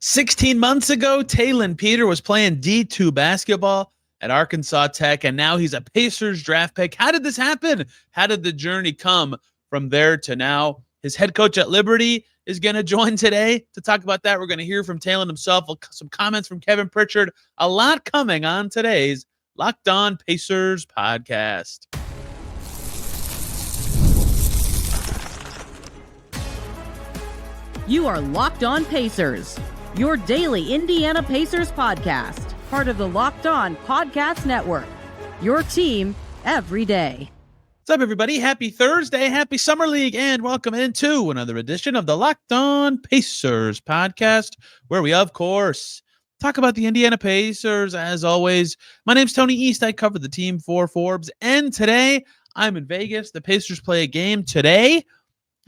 16 months ago, Taelon Peter was playing D2 basketball at Arkansas Tech, and now he's a Pacers draft pick. How did this happen? How did the journey come from there to now? His head coach at Liberty is going to join today to talk about that. We're going to hear from Taelon himself, some comments from Kevin Pritchard, a lot coming on today's Locked On Pacers podcast. You are Locked On Pacers, your daily Indiana Pacers podcast, part of the Locked On Podcast Network, your team every day. What's up, everybody? Happy Thursday, happy Summer League, and welcome into another edition of the Locked On Pacers podcast, where we, of course, talk about the Indiana Pacers. As always, my name's Tony East. I cover the team for Forbes, and today I'm in Vegas. The Pacers play a game today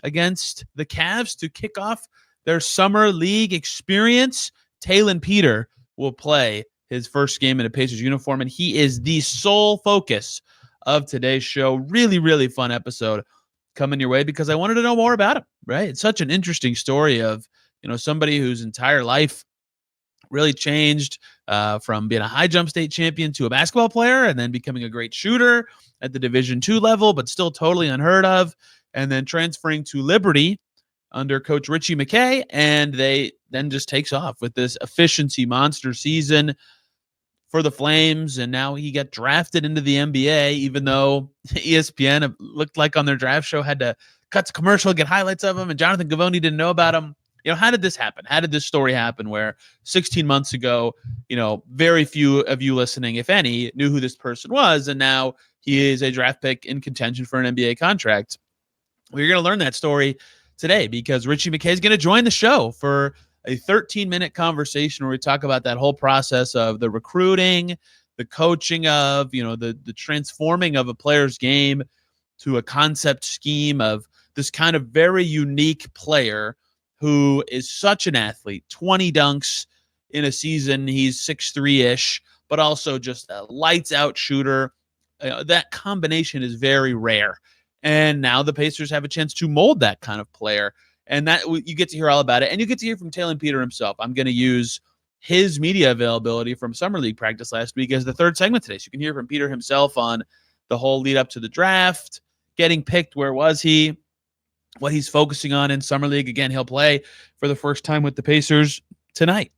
against the Cavs to kick off their summer league experience. Taelon Peter will play his first game in a Pacers uniform, and he is the sole focus of today's show. Really, really fun episode coming your way because I wanted to know more about him, right? It's such an interesting story of, somebody whose entire life really changed from being a high jump state champion to a basketball player and then becoming a great shooter at the Division II level, but still totally unheard of. And then transferring to Liberty under coach Ritchie McKay, and they then just takes off with this efficiency monster season for the Flames, and now he got drafted into the NBA, even though ESPN looked like on their draft show had to cut to commercial, get highlights of him, and Jonathan Givony didn't know about him. How did this happen? How did this story happen where 16 months ago, very few of you listening, if any, knew who this person was, and now he is a draft pick in contention for an NBA contract? We're going to learn that story today because Ritchie McKay is going to join the show for a 13-minute conversation where we talk about that whole process of the recruiting, the coaching of, the transforming of a player's game to a concept scheme of this kind of very unique player who is such an athlete, 20 dunks in a season. He's 6'3-ish, but also just a lights-out shooter. That combination is very rare. And now the Pacers have a chance to mold that kind of player. And that you get to hear all about it. And you get to hear from Taelon Peter himself. I'm going to use his media availability from Summer League practice last week as the third segment today. So you can hear from Peter himself on the whole lead up to the draft, getting picked, where was he, what he's focusing on in Summer League. Again, he'll play for the first time with the Pacers tonight.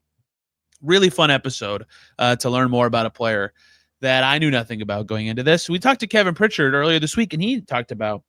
Really fun episode to learn more about a player that I knew nothing about going into this. We talked to Kevin Pritchard earlier this week, and he talked about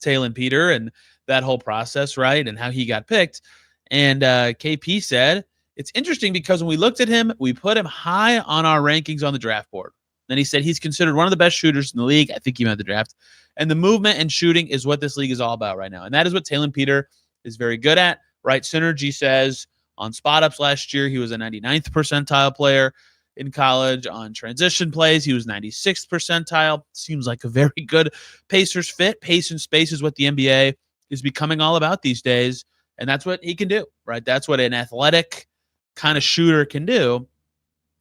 Taelon Peter and that whole process, right, and how he got picked. And KP said, it's interesting because when we looked at him, we put him high on our rankings on the draft board. Then he said he's considered one of the best shooters in the league. I think he meant the draft. And the movement and shooting is what this league is all about right now. And that is what Taelon Peter is very good at, right? Synergy says on spot ups last year, he was a 99th percentile player. In college on transition plays, he was 96th percentile. Seems like a very good Pacers fit. Pace and space is what the NBA is becoming all about these days, and that's what he can do, right? That's what an athletic kind of shooter can do,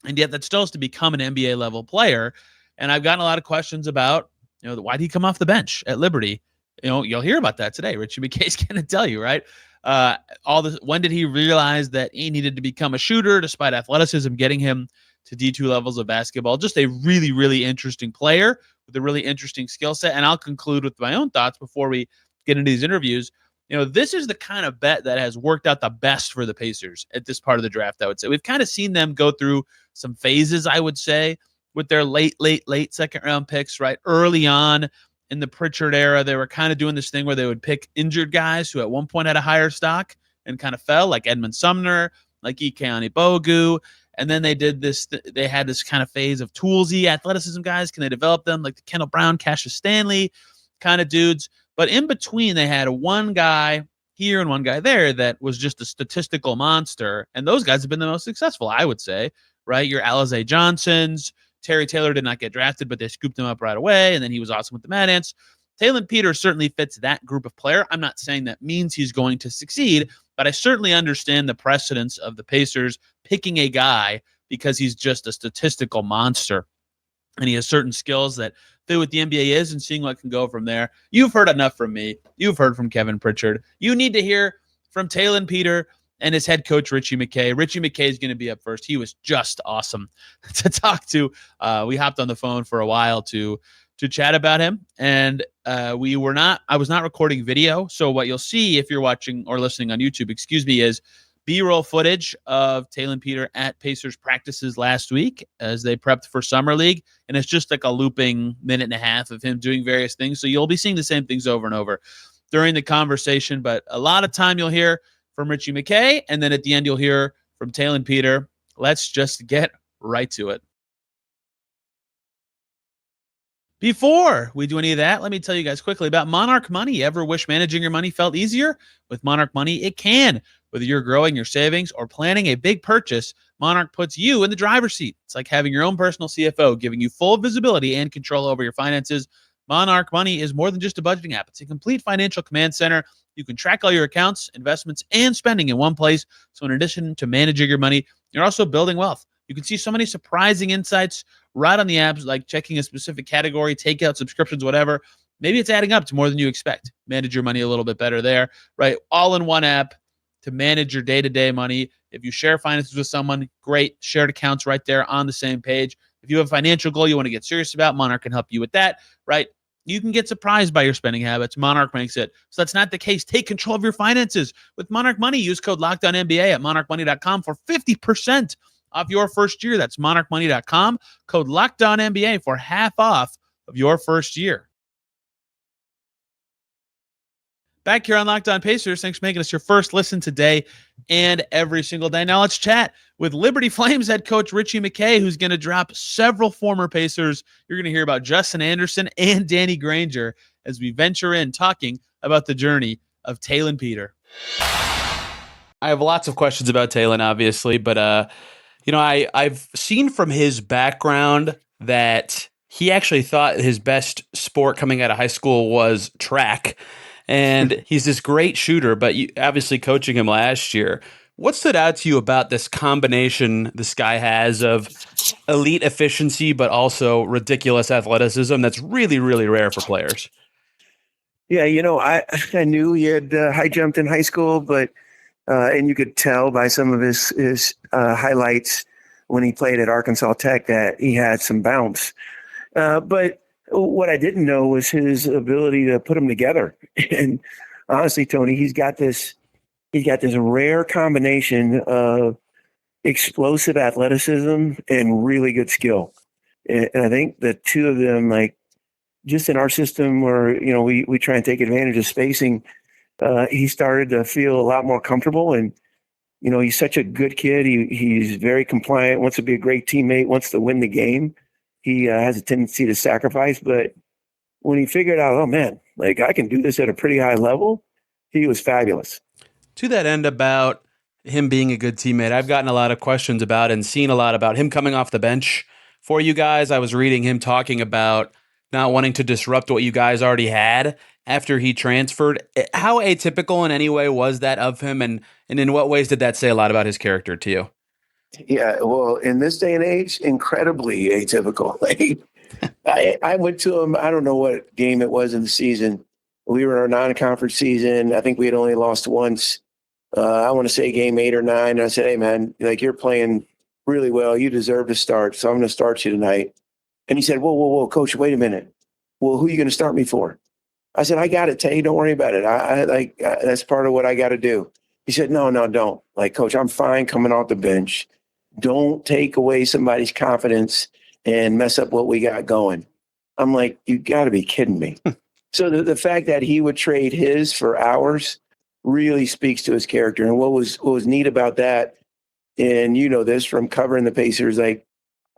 and yet that still has to become an NBA level player. And I've gotten a lot of questions about, why did he come off the bench at Liberty? You'll hear about that today. Ritchie McKay's going to tell you, right? When did he realize that he needed to become a shooter despite athleticism getting him to D2 levels of basketball? Just a really, really interesting player with a really interesting skill set. And I'll conclude with my own thoughts before we get into these interviews. This is the kind of bet that has worked out the best for the Pacers at this part of the draft, I would say. We've kind of seen them go through some phases, I would say, with their late second round picks, right? Early on in the Pritchard era, they were kind of doing this thing where they would pick injured guys who at one point had a higher stock and kind of fell, like Edmund Sumner, like Ike Anigbogu. And then they did this, they had this kind of phase of toolsy athleticism guys. Can they develop them? Like the Kendall Brown, Cassius Stanley kind of dudes. But in between, they had one guy here and one guy there that was just a statistical monster. And those guys have been the most successful, I would say, right? Your Alize Johnsons. Terry Taylor did not get drafted, but they scooped him up right away. And then he was awesome with the Mad Ants. Taelon Peter certainly fits that group of player. I'm not saying that means he's going to succeed, but I certainly understand the precedence of the Pacers picking a guy because he's just a statistical monster and he has certain skills that fit what the NBA is and seeing what can go from there. You've heard enough from me. You've heard from Kevin Pritchard. You need to hear from Taelon Peter and his head coach, Ritchie McKay. Ritchie McKay is going to be up first. He was just awesome to talk to. We hopped on the phone for a while to chat about him, and I was not recording video. So what you'll see if you're watching or listening on YouTube, is B-roll footage of Taelon Peter at Pacers practices last week as they prepped for Summer League. And it's just like a looping minute and a half of him doing various things. So you'll be seeing the same things over and over during the conversation. But a lot of time you'll hear from Ritchie McKay, and then at the end you'll hear from Taelon Peter. Let's just get right to it. Before we do any of that, let me tell you guys quickly about Monarch Money. Ever wish managing your money felt easier? With Monarch Money, it can. Whether you're growing your savings or planning a big purchase, Monarch puts you in the driver's seat. It's like having your own personal CFO, giving you full visibility and control over your finances. Monarch Money is more than just a budgeting app. It's a complete financial command center. You can track all your accounts, investments, and spending in one place. So in addition to managing your money, you're also building wealth. You can see so many surprising insights right on the apps, like checking a specific category, takeout, subscriptions, whatever. Maybe it's adding up to more than you expect. Manage your money a little bit better there, right? All in one app to manage your day-to-day money. If you share finances with someone, great. Shared accounts right there on the same page. If you have a financial goal you want to get serious about, Monarch can help you with that, right? You can get surprised by your spending habits. Monarch makes it so that's not the case. Take control of your finances with Monarch Money. Use code LOCKEDONNBA at monarchmoney.com for 50% off your first year. That's monarchmoney.com. Code LOCKEDONNBA for half off of your first year. Back here on Locked On Pacers. Thanks for making us your first listen today and every single day. Now let's chat with Liberty Flames head coach Ritchie McKay, who's going to drop several former Pacers. You're going to hear about Justin Anderson and Danny Granger as we venture in talking about the journey of Taelon Peter. I have lots of questions about Taelon, obviously, but I've seen from his background that he actually thought his best sport coming out of high school was track. And he's this great shooter, but you obviously coaching him last year. What stood out to you about this combination this guy has of elite efficiency, but also ridiculous athleticism that's really, really rare for players? Yeah, I knew he had high jumped in high school, but and you could tell by some of his highlights when he played at Arkansas Tech that he had some bounce. But what I didn't know was his ability to put them together. And honestly, Tony, he's got this rare combination of explosive athleticism and really good skill. And I think the two of them, like just in our system where, we try and take advantage of spacing, he started to feel a lot more comfortable. And, he's such a good kid. He's very compliant, wants to be a great teammate, wants to win the game. He has a tendency to sacrifice, but when he figured out, oh man, like I can do this at a pretty high level, he was fabulous. To that end about him being a good teammate, I've gotten a lot of questions about and seen a lot about him coming off the bench for you guys. I was reading him talking about not wanting to disrupt what you guys already had after he transferred. How atypical in any way was that of him, and in what ways did that say a lot about his character to you? Yeah, well, in this day and age, incredibly atypical. Like, I went to him, I don't know what game it was in the season. We were in our non-conference season. I think we had only lost once. I want to say game 8 or 9. And I said, hey, man, like you're playing really well. You deserve to start, so I'm going to start you tonight. And he said, whoa, coach, wait a minute. Well, who are you going to start me for? I said, I got it, Tay. Don't worry about it. That's part of what I got to do. He said, no, don't. Like, coach, I'm fine coming off the bench. Don't take away somebody's confidence and mess up what we got going. I'm like, you got to be kidding me. So the fact that he would trade his for ours really speaks to his character. And what was neat about that, and this from covering the Pacers, like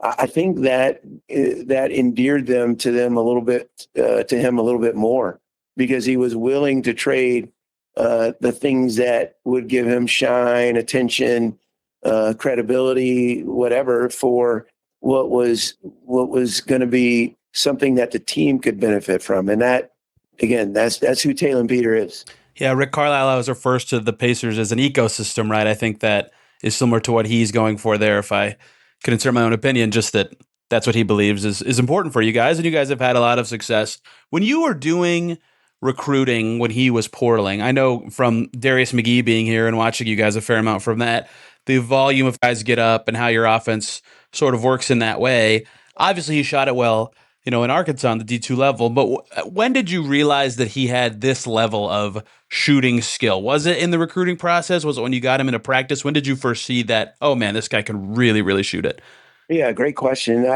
I think that endeared them to him a little bit more, because he was willing to trade the things that would give him shine, attention, credibility, whatever, for what was going to be something that the team could benefit from. And that, again, that's who Taelon Peter is. Yeah, Rick Carlisle was refers to the Pacers as an ecosystem, right? I think that is similar to what he's going for there. If I could insert my own opinion, just that's what he believes is important for you guys, and you guys have had a lot of success. When you were doing recruiting when he was portaling? I know from Darius McGee being here and watching you guys a fair amount from that, the volume of guys get up and how your offense sort of works in that way. Obviously, he shot it well, in Arkansas on the D2 level. But when did you realize that he had this level of shooting skill? Was it in the recruiting process? Was it when you got him into practice? When did you first see that, oh man, this guy can really, really shoot it? Yeah, great question.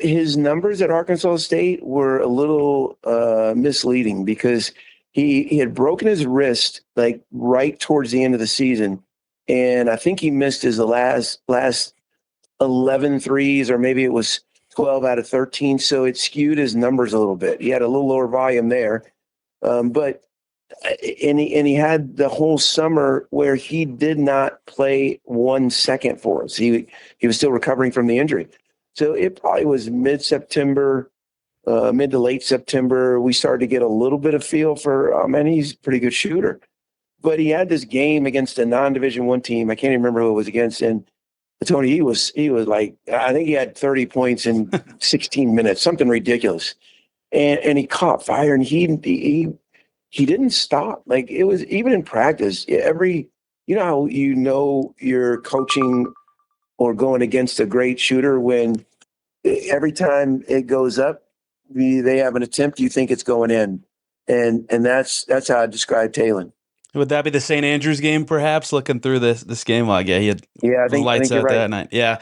His numbers at Arkansas State were a little misleading because he had broken his wrist like right towards the end of the season, and I think he missed his last 11 threes, or maybe it was 12 out of 13. So it skewed his numbers a little bit. He had a little lower volume there, but he had the whole summer where he did not play 1 second for us. He was still recovering from the injury. So it probably was mid-September, mid to late September, we started to get a little bit of feel for, oh man, he's a pretty good shooter. But he had this game against a non-Division I team. I can't even remember who it was against. And Tony, he was like, I think he had 30 points in 16 minutes, something ridiculous. And he caught fire, and he didn't stop. Like, it was even in practice, how you're coaching or going against a great shooter when every time it goes up, they have an attempt, you think it's going in. And that's how I describe Taelon. Would that be the St. Andrews game, perhaps, looking through this game log? Yeah, he had I think lights out right. that night. Yeah,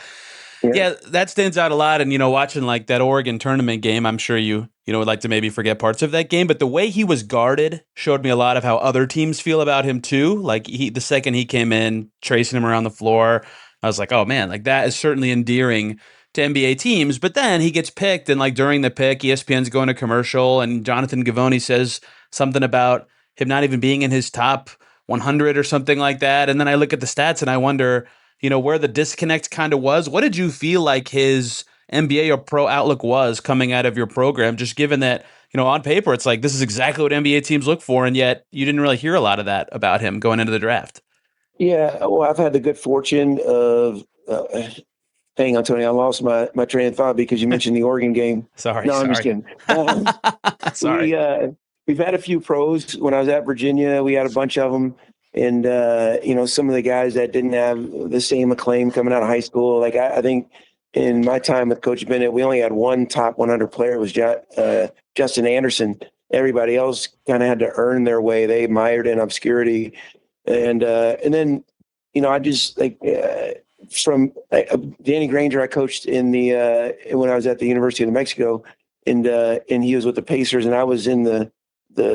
that stands out a lot. And, watching like that Oregon tournament game, I'm sure you would like to maybe forget parts of that game. But the way he was guarded showed me a lot of how other teams feel about him, too. Like, the second he came in, tracing him around the floor, I was like, oh, man, like that is certainly endearing to NBA teams. But then he gets picked, and like during the pick, ESPN's going to commercial, and Jonathan Givony says something about him not even being in his top 100 or something like that. And then I look at the stats and I wonder, where the disconnect kind of was. What did you feel like his NBA or pro outlook was coming out of your program, just given that, on paper, it's like, this is exactly what NBA teams look for, and yet you didn't really hear a lot of that about him going into the draft? Yeah, well, I've had the good fortune of hang on, Tony, I lost my train of thought because you mentioned the Oregon game. Sorry. I'm just kidding. Sorry. We've had a few pros. When I was at Virginia, we had a bunch of them. And, some of the guys that didn't have the same acclaim coming out of high school. Like, I think in my time with Coach Bennett, we only had one top 100 player. It was Justin Anderson. Everybody else kind of had to earn their way. They mired in obscurity. And then, I just like from Danny Granger, I coached in when I was at the University of New Mexico, and he was with the Pacers, and I was in the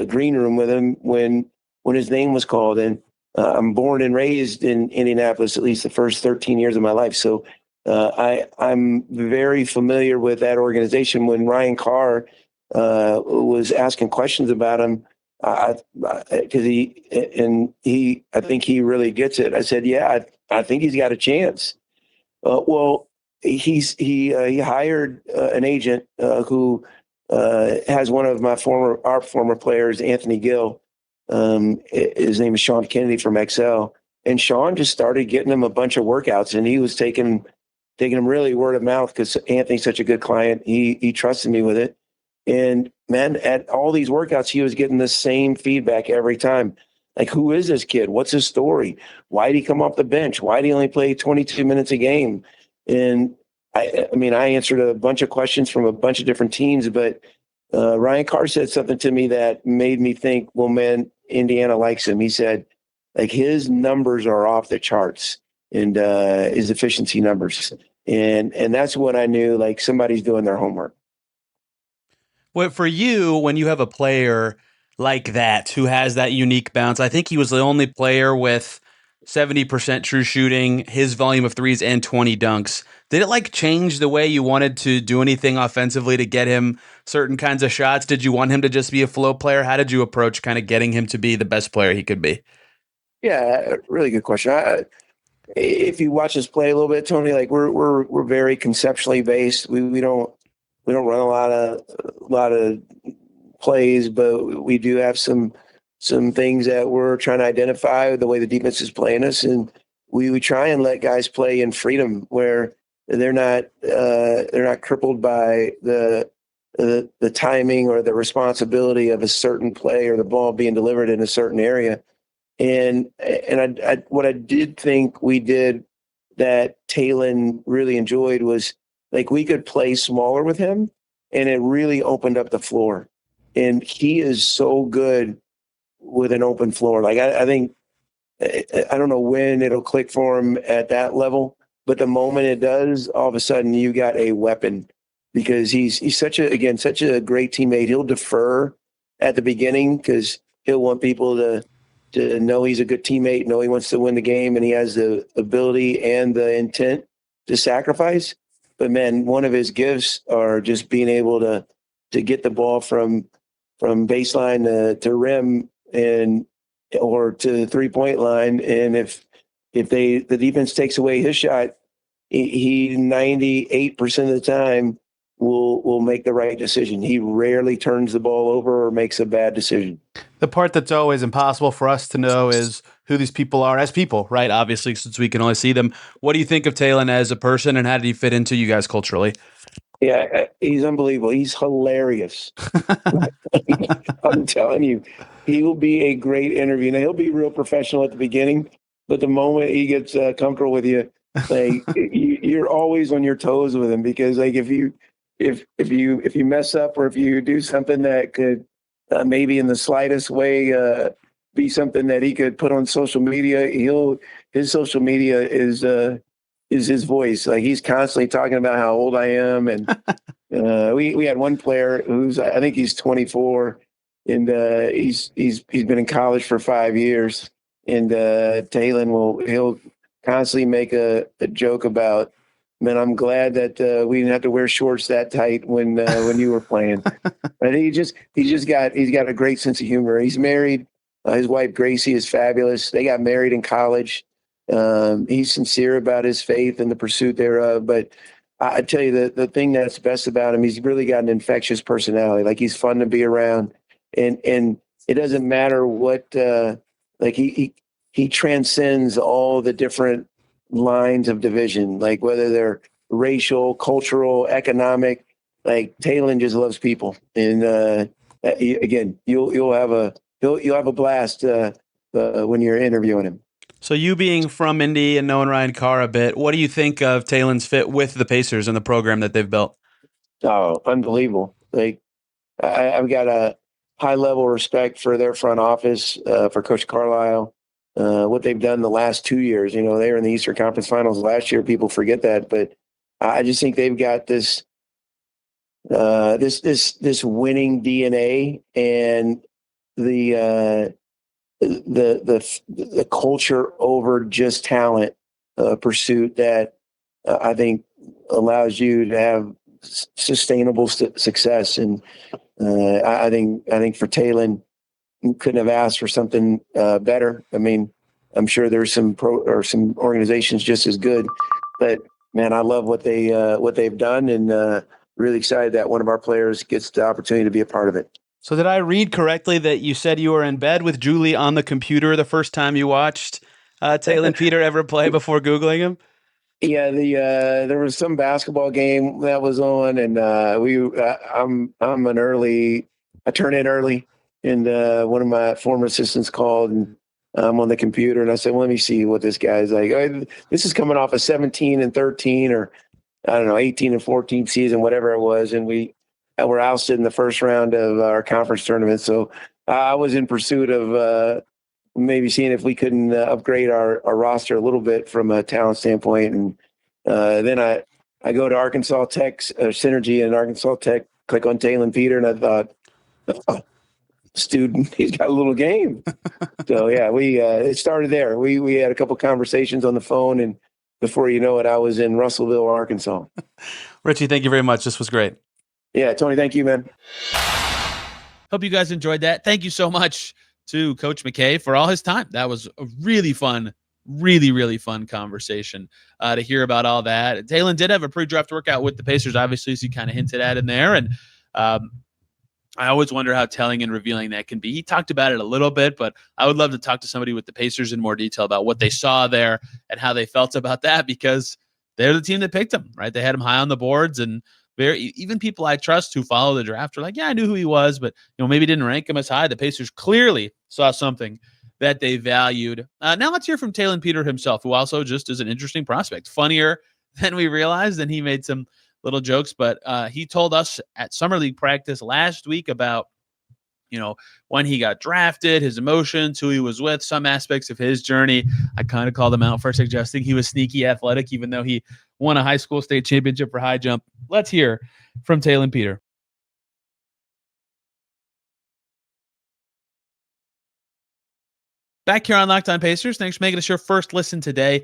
green room with him when his name was called. And I'm born and raised in Indianapolis, at least the first 13 years of my life. So I'm very familiar with that organization. When Ryan Carr was asking questions about him, because I think he really gets it. I said, yeah, I think he's got a chance. Well, he hired an agent who has one of our former players, Anthony Gill. His name is Sean Kennedy from XL, and Sean just started getting him a bunch of workouts, and he was taking him really word of mouth because Anthony's such a good client. He trusted me with it, and man, at all these workouts, he was getting the same feedback every time. Like, who is this kid? What's his story? Why did he come off the bench? Why did he only play 22 minutes a game? And I answered a bunch of questions from a bunch of different teams, but Ryan Carr said something to me that made me think, well, man, Indiana likes him. He said, like, his numbers are off the charts, and his efficiency numbers. And that's when I knew, like, somebody's doing their homework. Well, for you, when you have a player like that who has that unique bounce, I think he was the only player with 70% true shooting, his volume of threes, and 20 dunks. Did it like change the way you wanted to do anything offensively to get him certain kinds of shots? Did you want him to just be a flow player? How did you approach kind of getting him to be the best player he could be? Yeah, really good question. If you watch us play a little bit, Tony, like we're very conceptually based. We don't run a lot of plays, but we do have some things that we're trying to identify the way the defense is playing us, and we try and let guys play in freedom where they're not crippled by the the timing or the responsibility of a certain play or the ball being delivered in a certain area. And what I did think we did that Taelon really enjoyed was like we could play smaller with him, and it really opened up the floor. And he is so good with an open floor. Like I think I don't know when it'll click for him at that level, but the moment it does, all of a sudden you got a weapon because he's such a great teammate. He'll defer at the beginning because he'll want people to know he's a good teammate, know he wants to win the game, and he has the ability and the intent to sacrifice. But man, one of his gifts are just being able to get the ball from baseline to rim or to the 3-point line. And if the defense takes away his shot, he 98% of the time will make the right decision. He rarely turns the ball over or makes a bad decision. The part that's always impossible for us to know is who these people are as people, right? Obviously, since we can only see them. What do you think of Taelon as a person, and how did he fit into you guys culturally? Yeah, he's unbelievable. He's hilarious. I'm telling you, he will be a great interview. Now, he'll be real professional at the beginning, but the moment he gets comfortable with you, like you're always on your toes with him because, like, if you mess up or if you do something that could maybe in the slightest way be something that he could put on social media, his social media is his voice. Like he's constantly talking about how old I am. And we had one player I think he's 24 and he's been in college for 5 years. And Taelon he'll constantly make a joke about, man, I'm glad that we didn't have to wear shorts that tight when you were playing. But he's got a great sense of humor. He's married. His wife Gracie is fabulous. They got married in college. He's sincere about his faith and the pursuit thereof. But I tell you, the thing that's best about him, he's really got an infectious personality. Like he's fun to be around, and it doesn't matter what. Like he transcends all the different lines of division, like whether they're racial, cultural, economic. Like Taelon just loves people, and again, you'll have a blast when you're interviewing him. So you being from Indy and knowing Ryan Carr a bit, what do you think of Taelon's fit with the Pacers and the program that they've built? Oh, unbelievable. Like I've got a high level respect for their front office, for Coach Carlisle, what they've done the last 2 years. You know, they were in the Eastern Conference Finals last year. People forget that, but I just think they've got this winning DNA and the culture over just talent pursuit that I think allows you to have sustainable success. And I think for Taelon, you couldn't have asked for something better. I mean, I'm sure there's some organizations just as good, but man, I love what they've done, and really excited that one of our players gets the opportunity to be a part of it. So did I read correctly that you said you were in bed with Julie on the computer the first time you watched Taelon Peter ever play before Googling him? Yeah, there was some basketball game that was on, and I turn in early, and one of my former assistants called, and I'm on the computer, and I said, well, let me see what this guy's like. This is coming off a 17-13 or I don't know, 18-14 season, whatever it was, and we were ousted in the first round of our conference tournament. So I was in pursuit of maybe seeing if we couldn't upgrade our roster a little bit from a talent standpoint. And then I go to Arkansas Tech, Synergy and Arkansas Tech, click on Taelon Peter, and I thought, oh, student, he's got a little game. So yeah, it started there. We had a couple conversations on the phone, and before you know it, I was in Russellville, Arkansas. Ritchie, thank you very much. This was great. Yeah, Tony, thank you, man. Hope you guys enjoyed that. Thank you so much to Coach McKay for all his time. That was a really fun, really fun conversation to hear about all that. Taelon did have a pre-draft workout with the Pacers, obviously, as he kind of hinted at in there. And I always wonder how telling and revealing that can be. He talked about it a little bit, but I would love to talk to somebody with the Pacers in more detail about what they saw there and how they felt about that, because they're the team that picked him, right? They had him high on the boards, and even people I trust who follow the draft are like, yeah, I knew who he was, but maybe didn't rank him as high. The Pacers clearly saw something that they valued. Now let's hear from Taelon Peter himself, who also just is an interesting prospect, funnier than we realized, and he made some little jokes, but he told us at Summer League practice last week about when he got drafted, his emotions, who he was with, some aspects of his journey. I kind of called him out for suggesting he was sneaky athletic, even though he won a high school state championship for high jump. Let's hear from Taelon Peter. Back here on Locked On Pacers. Thanks for making us your first listen today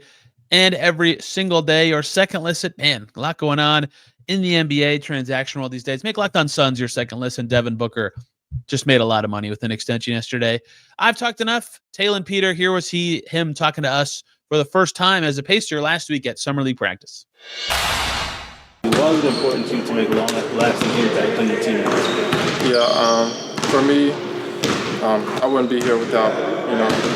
and every single day. Or second listen. Man, a lot going on in the NBA transaction world these days. Make Locked On Suns your second listen. Devin Booker just made a lot of money with an extension yesterday. I've talked enough. Taelon Peter, here was him talking to us for the first time as a Pacer last week at Summer League practice. Why is it important to you to make a long-lasting impact on your teammates? Yeah, for me, I wouldn't be here without,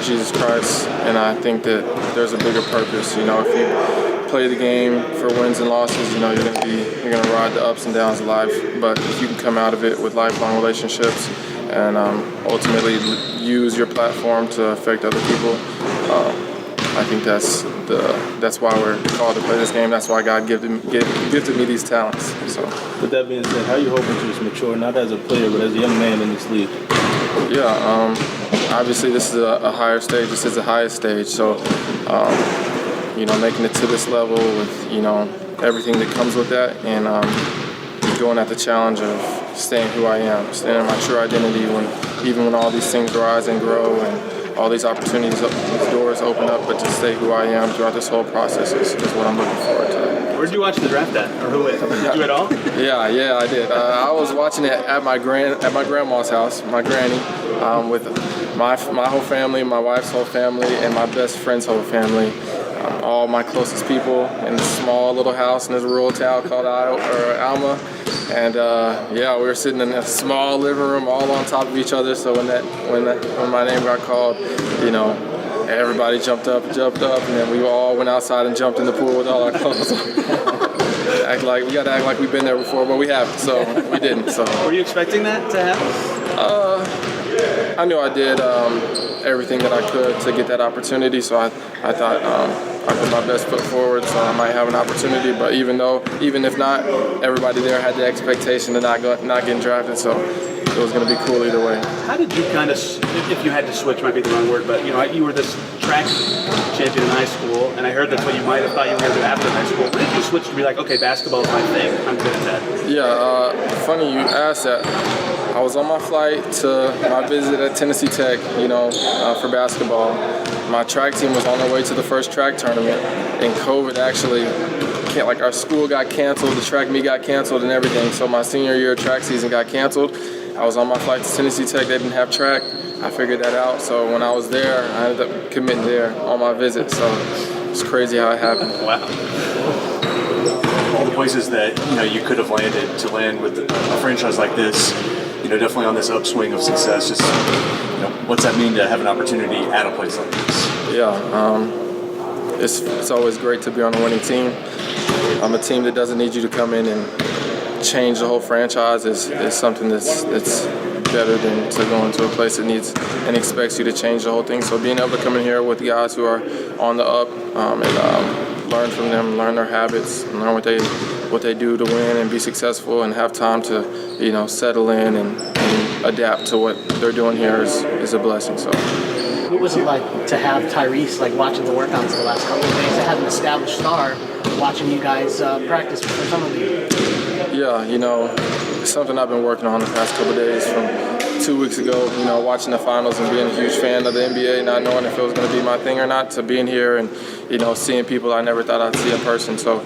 Jesus Christ, and I think that there's a bigger purpose. If you play the game for wins and losses, you're gonna ride the ups and downs of life. But if you can come out of it with lifelong relationships and ultimately use your platform to affect other people, I think that's why we're called to play this game. That's why God gifted me these talents. So, with that being said, how are you hoping to just mature, not as a player, but as a young man in this league? Yeah, obviously this is a higher stage. This is the highest stage. So, making it to this level with, everything that comes with that, and going at the challenge of staying who I am, staying in my true identity even when all these things rise and grow and all these opportunities, these doors open up, but to stay who I am throughout this whole process is what I'm looking forward to. Where did you watch the draft at, or who did you at all? Yeah, I did. I was watching it at my grandma's house, my granny, with my whole family, my wife's whole family, and my best friend's whole family. All my closest people in this small little house in this rural town called Alma. And we were sitting in a small living room all on top of each other. So when my name got called, everybody jumped up, and then we all went outside and jumped in the pool with all our clothes on. We got to act like we've been there before, but we haven't, so we didn't. So were you expecting that to happen? I knew I did everything that I could to get that opportunity, so I thought I put my best foot forward, so I might have an opportunity. But even if not, everybody there had the expectation of not getting drafted, so it was going to be cool either way. How did you kind of, if you had to switch, might be the wrong word, but you were this track champion in high school, and I heard that's what you might have thought you were going to do after high school. When did you switch to be like, okay, basketball is my thing, I'm good at that? Yeah, funny you asked that. I was on my flight to my visit at Tennessee Tech, for basketball. My track team was on their way to the first track tournament, and COVID actually, our school got canceled, the track meet got canceled and everything, so my senior year track season got canceled. I was on my flight to Tennessee Tech, they didn't have track. I figured that out, so when I was there, I ended up committing there on my visit, so it's crazy how it happened. Wow. All the places that you could have landed to land with a franchise like this, definitely on this upswing of success. Just what's that mean to have an opportunity at a place like this? Yeah, it's always great to be on a winning team. A team that doesn't need you to come in and change the whole franchise is something that's better than to go into a place that needs and expects you to change the whole thing. So being able to come in here with guys who are on the up and learn from them, learn their habits, learn what they do to win and be successful, and have time to settle in and adapt to what they're doing here is a blessing. So what was it like to have Tyrese, watching the workouts the last couple of days, to have an established star watching you guys practice for Summer League? Yeah, it's something I've been working on the past couple of days from 2 weeks ago, watching the finals and being a huge fan of the NBA, not knowing if it was going to be my thing or not, to being here and, seeing people I never thought I'd see in person. So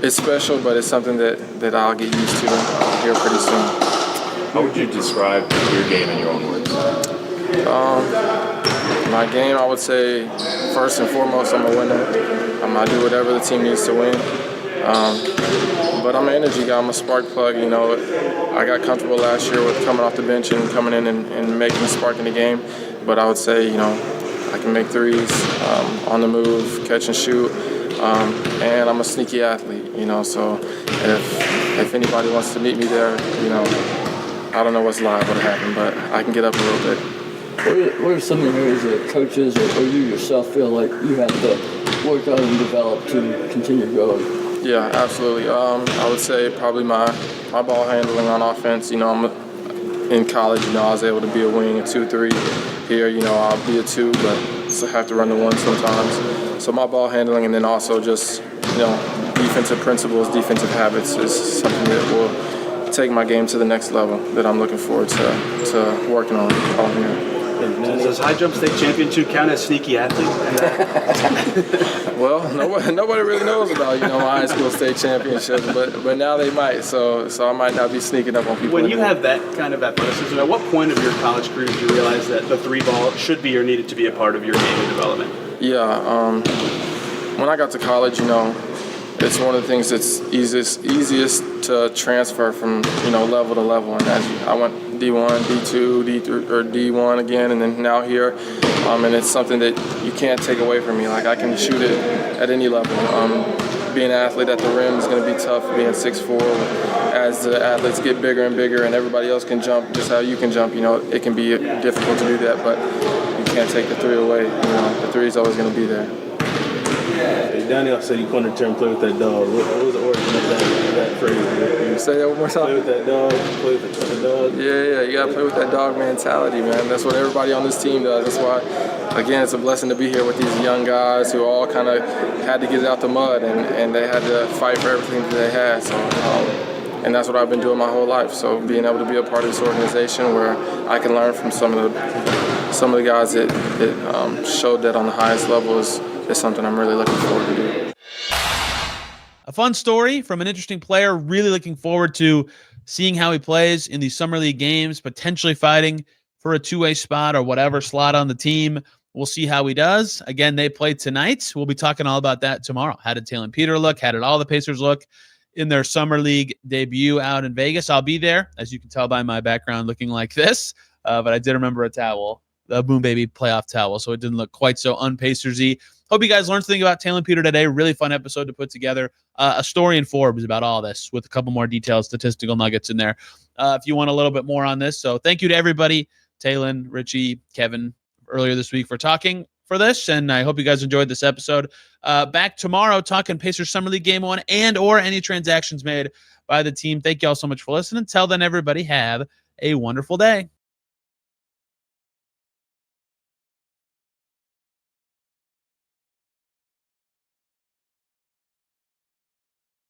it's special, but it's something that I'll get used to here pretty soon. How would you describe your game in your own words? My game, I would say, first and foremost, I'm a winner. I do whatever the team needs to win. But I'm an energy guy. I'm a spark plug. I got comfortable last year with coming off the bench and coming in and making a spark in the game. But I would say, I can make threes, on the move, catch and shoot. and I'm a sneaky athlete, so if anybody wants to meet me there, I don't know what's liable to happen, but I can get up a little bit. What are some of the areas that coaches or you yourself feel like you have to work on and develop to continue growing? Yeah, absolutely. I would say probably my ball handling on offense. I'm in college. I was able to be a wing, a 2-3. Here, I'll be a 2, but I have to run the 1 sometimes. So my ball handling, and then also just defensive principles, defensive habits is something that will take my game to the next level that I'm looking forward to working on here. Does high jump state championship count as sneaky athlete? Well, nobody really knows about my high school state championship, but now they might. So I might not be sneaking up on people. When you have that kind of athleticism, at what point of your college career did you realize that the 3-ball should be or needed to be a part of your game and development? Yeah, when I got to college, it's one of the things that's easiest to transfer from level to level. And I went D1, D2, D3, or D1 again, and then now here, and it's something that you can't take away from me. Like, I can shoot it at any level. Being an athlete at the rim is going to be tough. Being 6'4", as the athletes get bigger and bigger, and everybody else can jump just how you can jump. It can be difficult to do that, but you can't take the 3 away. The 3 is always going to be there. Hey, Daniel said you come to term play with that dog. What was the origin of that phrase? Say that one more time. Play with that dog. Play with the dog. Yeah. You gotta play with that dog mentality, man. That's what everybody on this team does. That's why, again, it's a blessing to be here with these young guys who all kind of had to get out the mud and they had to fight for everything that they had. So, and that's what I've been doing my whole life. So being able to be a part of this organization where I can learn from some of the guys that showed that on the highest level is something I'm really looking forward to do. A fun story from an interesting player. Really looking forward to seeing how he plays in these summer league games, potentially fighting for a 2-way spot or whatever slot on the team. We'll see how he does. Again, they play tonight. We'll be talking all about that tomorrow. How did Taelon Peter look? How did all the Pacers look in their summer league debut out in Vegas? I'll be there, as you can tell by my background, looking like this. But I did remember a towel, the Boom Baby playoff towel, so it didn't look quite so un-Pacers-y. Hope you guys learned something about Taelon Peter today. Really fun episode to put together. A story in Forbes about all this with a couple more details, statistical nuggets in there if you want a little bit more on this. So thank you to everybody, Taelon, Ritchie, Kevin, earlier this week for talking for this, and I hope you guys enjoyed this episode. Back tomorrow talking Pacers Summer League Game 1 and or any transactions made by the team. Thank you all so much for listening. Till then, everybody, have a wonderful day.